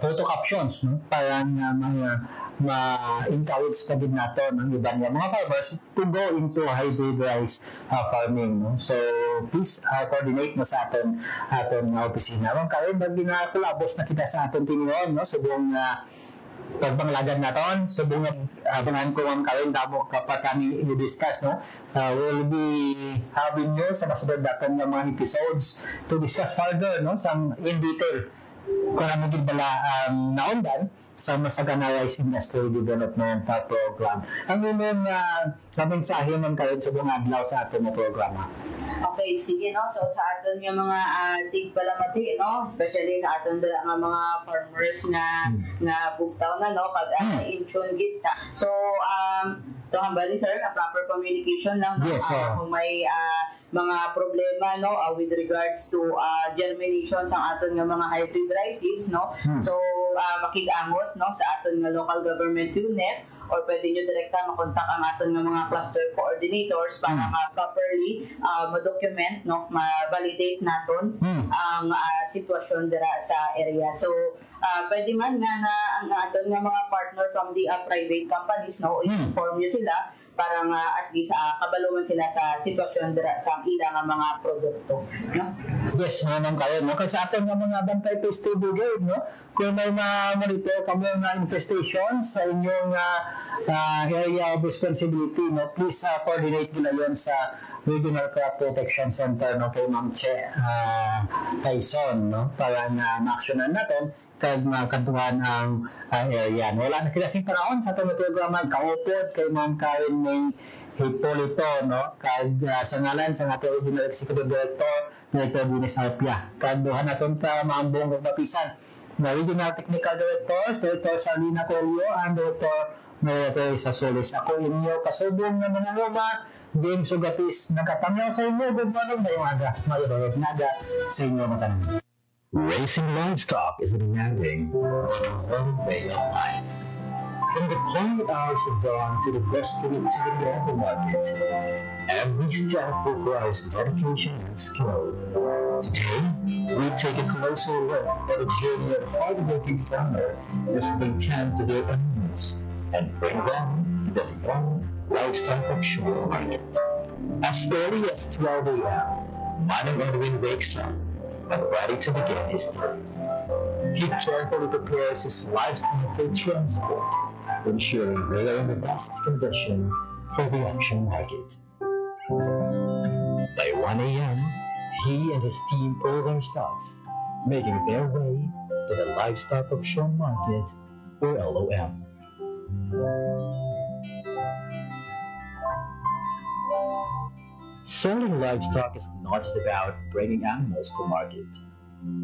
photo captions no para nga ma-encourage pa din nato ng iba nga mga farmers to go into hybridized farming no so please coordinate mo sa aton opisina Mangkawen ginakulabos na kita sa aton tinuon no sa buong pagbanglagan naton sa buong abangan ko Mangkawen damo kapag kami i-discuss no we'll be having you sa masunod naton nga mga episodes to discuss further no sang in detail kung ano din bala naundan sa Masagana Rice Industry Development Program. Ang inyong mensahe man kayo sa buong adlaw sa ating programa. Okay, sige no. So sa aton nga mga tigpalamati no, especially sa aton nga mga farmers nga bugtaw na no pag in-tune git sa. So to hambali sir, proper communication lang no. Yes, kung may mga problema no with regards to germination sa aton nga mga hybrid rice seeds no. So makig-angot no sa aton nga local government unit or pwede nyo direkta makontak ang aton nga mga cluster coordinators para properly ma-document, no, ma-validate naton ang sitwasyon dira sa area. So pwede man nga na ang aton nga mga partner from the private companies, no, inform nyo sila para nga at least kabaluman sila sa sitwasyon dira sa ilang mga produkto, no? Yes, naman kayo, no? Kasi sa atin nga mga bantay peste brigade, no? Kung may monitor kami na infestation sa inyong area of responsibility, no? Please coordinate nila yon sa Regional Crop Protection Center, no? Kay Ma'am Che Tyson, no? Para na ma-actionan natin kag makaduhan ang area. Wala na kinasing panahon sa itong programa kaupod kay Ma'am Karen May Hipolito, no? Kag sa ngalan sa ating Regional Executive Director, Director Dennis Harpia. Kag duhan natin ka maambong magbapisan na Regional Technical Directors, Director Salina Colio, and Director Maria Teresa Solis. Ako inyo kasubong na mga luma, James Ugatis, nakatamyaw sa inyo, good morning, mayroon naga sa inyo matanong. Raising livestock is a demanding way of life. From the quiet hours of dawn to the bustling activity of the market, every step requires dedication and skill. Today, we take a closer look at the journey of hard-working farmers as they tend to their animals and bring them to the One Livestock Auction Market. As early as 12 a.m., Manong Edwin wakes up and ready to begin his day. He carefully prepares his livestock for transport, ensuring they are in the best condition for the auction market. By 1 a.m., he and his team pull their stocks, making their way to the Livestock Auction Market, or LOM. Selling livestock is not just about bringing animals to market.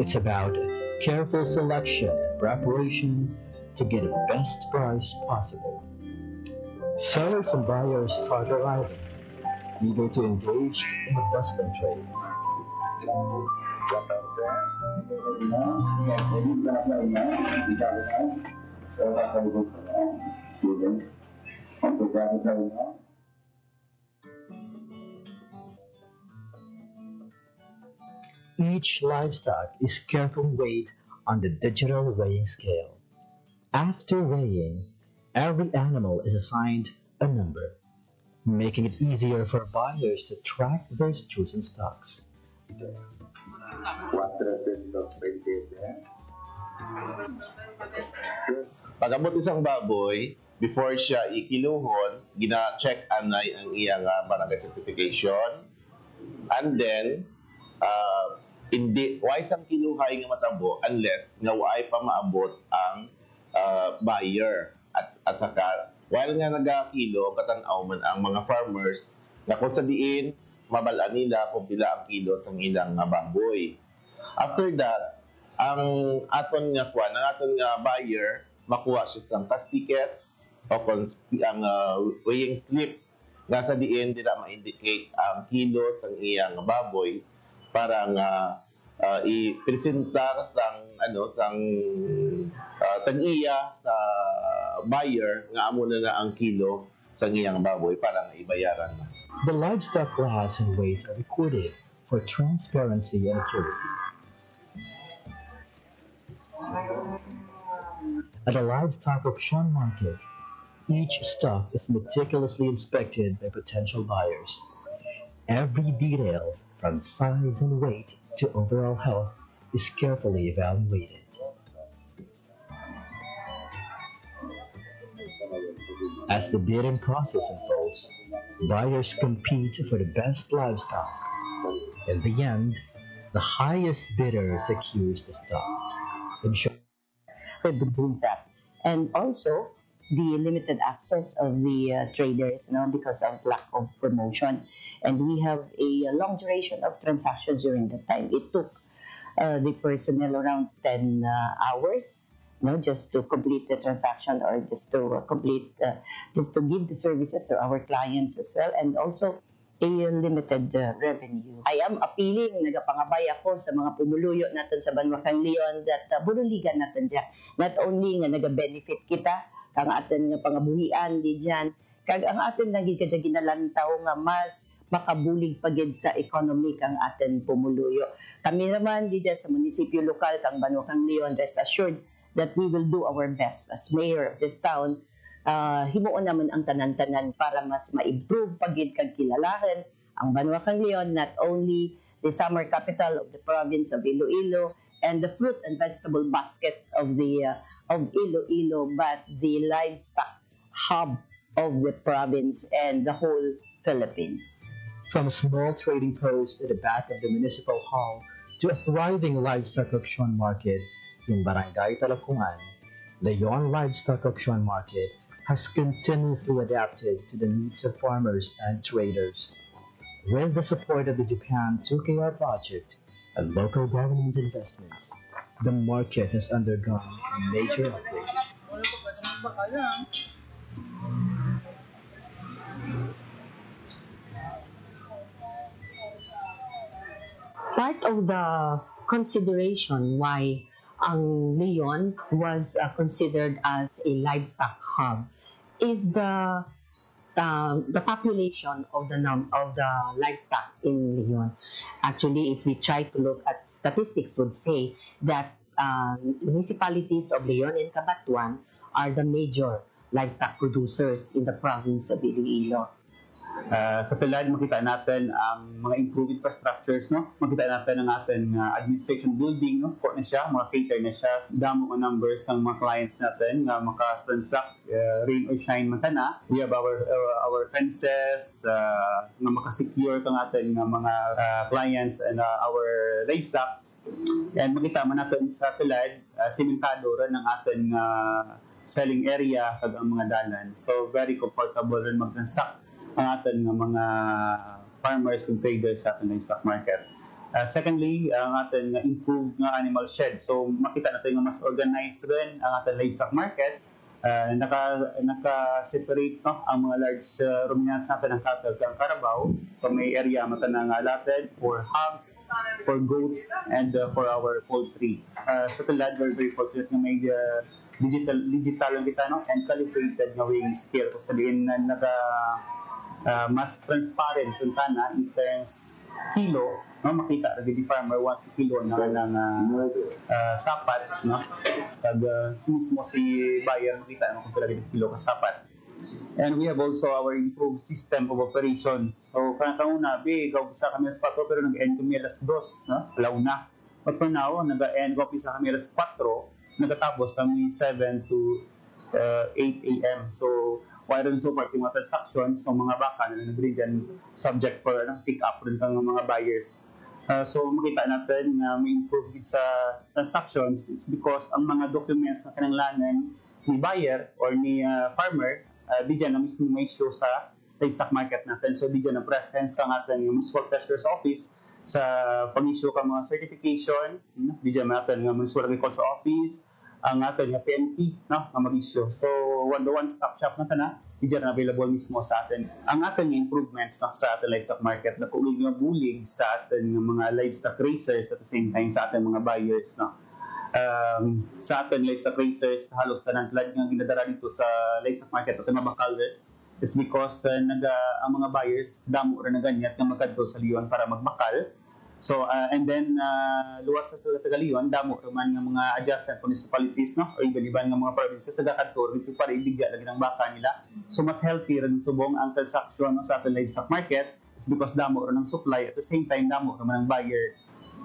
It's about careful selection and preparation to get the best price possible. Sellers and buyers start arriving, eager to engage in the bustling trade. Each livestock is carefully weighed on the digital weighing scale. After weighing, every animal is assigned a number, making it easier for buyers to track their chosen stocks. Pag-abot isang baboy, before siya ikiluhon, gina-check anay ang iyang barangay certification. And then, hindi wise ang kinuhay nga matabo unless nga waay pa maabot ang buyer at saka while nga nagakilo katanaw man ang mga farmers na kung sa diin mabalaan nila kung pila ang kilo sa ilang baboy. After that, ang aton nga kuan, ang aton nga buyer makuha siya sa cash tickets o kung ang weighing slip nga sa diin dila ma-indicate ang kilo sa iyang baboy para nga i-presentar sang tag-iya sa buyer nga amo na ang kilo sa iyang baboy para nga ibayaran. The livestock class and weight are recorded for transparency and accuracy. At a livestock auction market, each stock is meticulously inspected by potential buyers. Every detail, from size and weight to overall health, is carefully evaluated. As the bidding process unfolds, buyers compete for the best livestock. In the end, the highest bidder secures the stock. We've been doing that. And also, the limited access of the traders, because of lack of promotion. And we have a long duration of transactions during that time. It took the personnel around 10 hours, just to complete the transaction or just to just to give the services to our clients as well, and also a limited revenue. I am appealing, nagapangabay ako sa mga pumuluyo natin sa Banwakang Leon that bunuligan natin dyan. Not only nga nag-benefit kita kang aton nga pangabuhian di dyan, kag ang aton lagi kada ginalantaw nga mas makabulig pagid sa economic ang aton pumuluyo. Kami naman di dyan sa munisipyo lokal kang Banwa Kang Leon, rest assured that we will do our best as mayor of this town. Himuon naman ang tanan-tanan para mas ma-improve pagid kag kilalahan ang Banwa Kang Leon, not only the summer capital of the province of Iloilo and the fruit and vegetable basket of Iloilo, but the livestock hub of the province and the whole Philippines. From a small trading post at the back of the municipal hall to a thriving livestock auction market in Barangay Talapungan, Leon Livestock Auction Market has continuously adapted to the needs of farmers and traders. With the support of the Japan 2KR project and local government investments, the market has undergone major upgrades. Part of the consideration why ang Leon was considered as a livestock hub is the population of the livestock in Leon. Actually, if we try to look at statistics, would say that municipalities of Leon and Cabanatuan are the major livestock producers in the province of Iloilo. Sa PhilAd, makita natin ang mga improved infrastructures, no? Makita natin ang ating administration building, no? Port na siya, mga cater na siya. Damo ang numbers ng mga clients natin nga makastransact, rain or shine man na. We have our fences, nga makasecure kang ating mga clients and our livestocks. And makita man natin sa PhilAd, simentado rin ang ating selling area kag ang mga dalan. So very comfortable rin mag-transact ang ating mga farmers and traders sa ating livestock market. Secondly, ang ating improved nga animal shed. So makita natin nga mas organized rin ang ating livestock market. Naka-separate no, ang mga large ruminants natin ng cattle kang Carabao. So may area mata na nga allotted for hogs, for goats, and for our poultry. Sa PhilAd, we're very fortunate na may digital ang kita, no? And calibrated na weighing scale. Kung sabihin na mas transparent yung tana in terms kilo, no? Makita rin di farmer once kilo ng sapat, no? Pag mismo si buyer makita kung pala di kilo ka sapat. And we have also our improved system of operation. So kanang-una, ikaw sa kami alas 4 pero nag-end kami alas 2, no? Alaw na. But for now, nag-end kami sa kami alas 4, nagatapos kami 7 to 8 a.m. So mayroon so part yung mga transactions so mga baka na nag-rin dyan subject for pick up rin ng mga buyers. So makita natin na may improve sa transactions. It's because ang mga documents na kinanglanan ni buyer or ni farmer di dyan na mismo may show sa livestock market natin. So di dyan na presence ka natin yung Municipal Treasurer's Office sa pag-issue ka mga certification, di dyan natin yung Municipal Agriculture Office, ang atin nga PNP, no, ang mag-issue. So, one-stop shop na na, diyan available mismo sa atin. Ang atin nga improvements no, sa ating livestock market na kulig nga bulig sa atin ng mga livestock raisers at the same time sa ating mga buyers. No. Sa ating livestock raisers, halos tanang tulad nga ginadara dito sa livestock market at mabakal is because ang mga buyers damo rin na ganyan nga magkadto sa Leon para magbakal. So, and then, luwas sa Tagalion, damo naman ng mga adjacent municipalities, no? O iba-iba ng mga provinces sa Dakantor, dito para ibigay lagi ng baka nila. So, mas healthy rin subong ang transaction no, sa ating livestock market is because damo rin ng supply at the same time, damo naman ng buyer.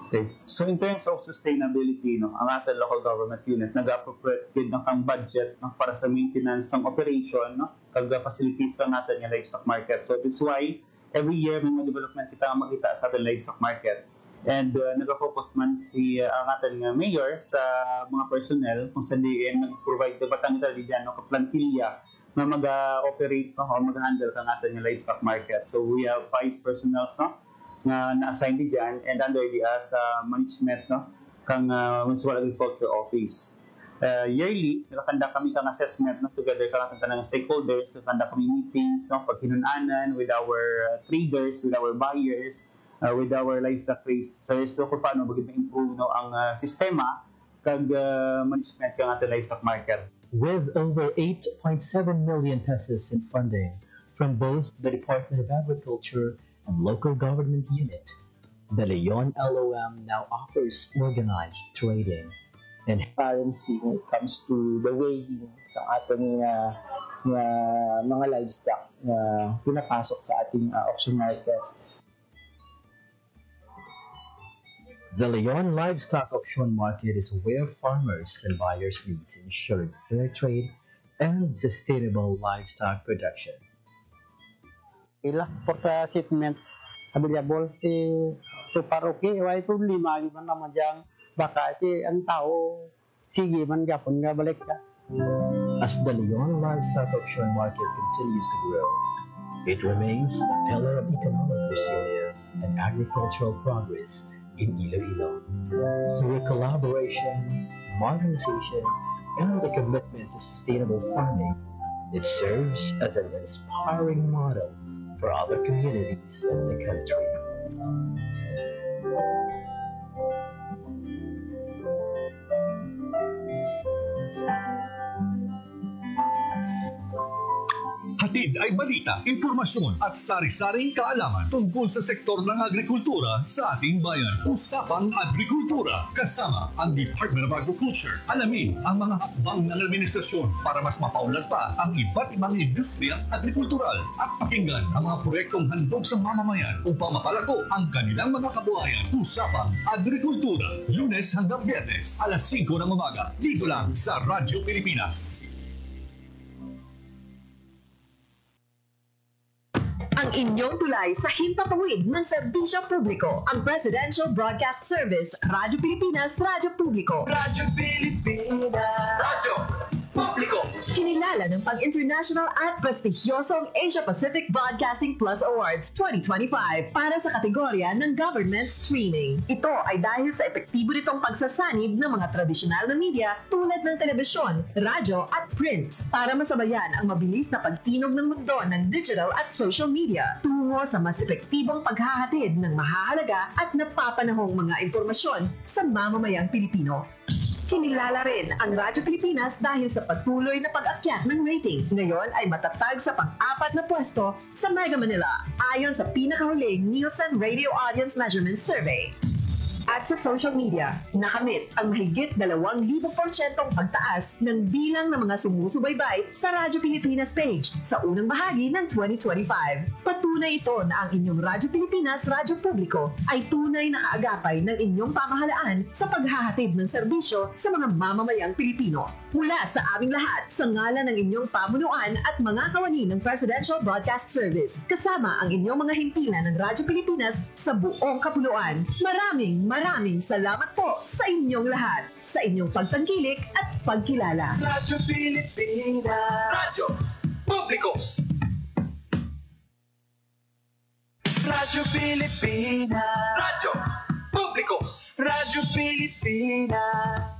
Okay. So, in terms of sustainability, no, ang ating local government unit, nag-appropriate ng kang budget no, para sa maintenance ng operation, no? Kag-facilities lang natin yung livestock market. So, that's why, every year may mga development kita makita sa ating livestock market. And nag-focus man si ang ating mayor sa mga personnel kung saan diin nag-provide the batang ito dyan, no, kaplantilya na mag-operate no, o mag-handle kang ating livestock market. So we have 5 personnel no, na-assign dyan and under the management no, kang Municipal Agriculture Office. Yearly, nakakanda kami kang assessment no, together kang ating tanang stakeholders, nakakanda kami meetings, no, paghinunanan with our traders, with our buyers, with our livestock raisers, so kung paano magiging improve no, ang sistema kag management kang ating livestock market. With over 8.7 million pesos in funding from both the Department of Agriculture and local government unit, the Leon LOM now offers organized trading and transparency when it comes to the weighing sa ating mga livestock na pinapasok sa ating auction markets. The Leon Livestock Auction Market is where farmers and buyers meet to ensure fair trade and sustainable livestock production. Ila porta shipment available so para okay why problema man naman diyang baka ang tao sige man gapon nga balik ka. As the Leon Livestock Auction Market continues to grow, it remains a pillar of economic resilience and agricultural progress in Iloilo. Through collaboration, modernization, and a commitment to sustainable farming, it serves as an inspiring model for other communities in the country. Hatid ay balita, impormasyon at sari-saring kaalaman tungkol sa sektor ng agrikultura sa ating bayan. Usapang Agrikultura kasama ang Department of Agriculture. Alamin ang mga hakbang ng administrasyon para mas mapaunlad pa ang iba't ibang industriyang agrikultural at pakinggan ang mga proyektong handog sa mamamayan upang mapalago ang kanilang mga kabuhayan. Usapang Agrikultura, Lunes hanggang Biyernes, alas 5 ng umaga, dito lang sa Radyo Pilipinas. Ang inyong tulay sa himpapawid ng serbisyo publiko, ang Presidential Broadcast Service, Radyo Pilipinas, Radyo Publiko. Radyo Pilipinas. Radyo Publiko. Kinilala ng pag-international at prestigyosong Asia Pacific Broadcasting Plus Awards 2025 para sa kategorya ng Government Streaming. Ito ay dahil sa epektibo nitong pagsasanib ng mga tradisyonal na media tulad ng telebisyon, radyo at print para masabayan ang mabilis na pag-inog ng mundo ng digital at social media tungo sa mas epektibong paghahatid ng mahahalaga at napapanahong mga impormasyon sa mamamayang Pilipino. Kinilala rin ang Radyo Pilipinas dahil sa patuloy na pag-akyat ng rating. Ngayon ay matatag sa pang-4 na pwesto sa Mega Manila ayon sa pinakahuling Nielsen Radio Audience Measurement Survey. At sa social media, nakamit ang mahigit 2,000% pagtaas ng bilang ng mga sumusubaybay sa Radyo Pilipinas page sa unang bahagi ng 2025. Patunay ito na ang inyong Radyo Pilipinas Radyo Publiko ay tunay na kaagapay ng inyong pamahalaan sa paghahatid ng serbisyo sa mga mamamayang Pilipino. Mula sa aming lahat, sa ngalan ng inyong pamunuan at mga kawani ng Presidential Broadcast Service, kasama ang inyong mga himpilan ng Radyo Pilipinas sa buong kapuluan. Maraming salamat po sa inyong lahat, sa inyong pagtangkilik at pagkilala. Radyo Pilipinas. Radyo Publiko. Radyo Pilipinas. Radyo Publiko. Radyo Pilipinas.